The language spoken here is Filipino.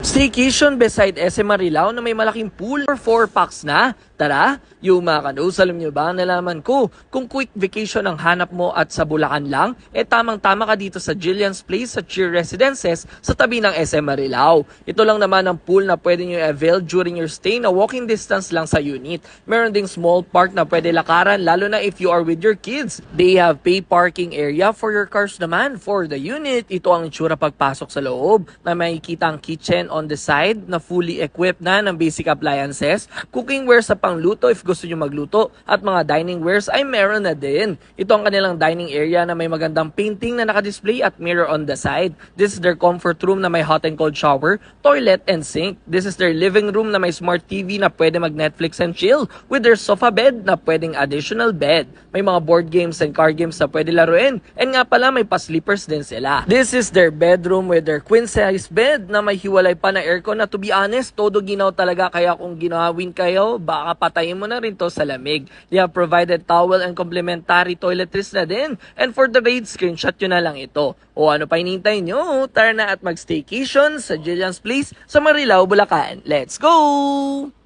Staycation beside SM Marilao na may malaking pool for 4 packs na. Tara, yung mga kanoos, alam nyo ba, nalaman ko, kung quick vacation ang hanap mo at sa Bulacan lang, tamang-tama ka dito sa Jillian's Place sa Cheer Residences sa tabi ng SM Marilao. Ito lang naman ang pool na pwede nyo avail during your stay na walking distance lang sa unit. Meron ding small park na pwede lakaran lalo na if you are with your kids. They have pay parking area for your cars naman. For the unit, ito ang itsura pagpasok sa loob na makikita ang kitchen on the side na fully equipped na ng basic appliances, cooking ware sa pangluto if gusto nyo magluto, at mga dining wares ay meron na din. Ito ang kanilang dining area na may magandang painting na nakadisplay at mirror on the side. This is their comfort room na may hot and cold shower, toilet and sink. This is their living room na may smart TV na pwede mag-Netflix and chill with their sofa bed na pwedeng additional bed. May mga board games and card games na pwede laruin. And nga pala may pa-sleepers din sila. This is their bedroom with their queen size bed na may hiwalay pa na aircon na, to be honest, todo ginaw talaga, kaya kung ginawin kayo, baka patayin mo na rin to sa lamig. They have provided towel and complimentary toiletries na din. And for the rate, screenshot nyo na lang ito. O ano pa hinihintay nyo? Tara na at mag-staycation sa Jillian's Place sa Marilao, Bulacan. Let's go!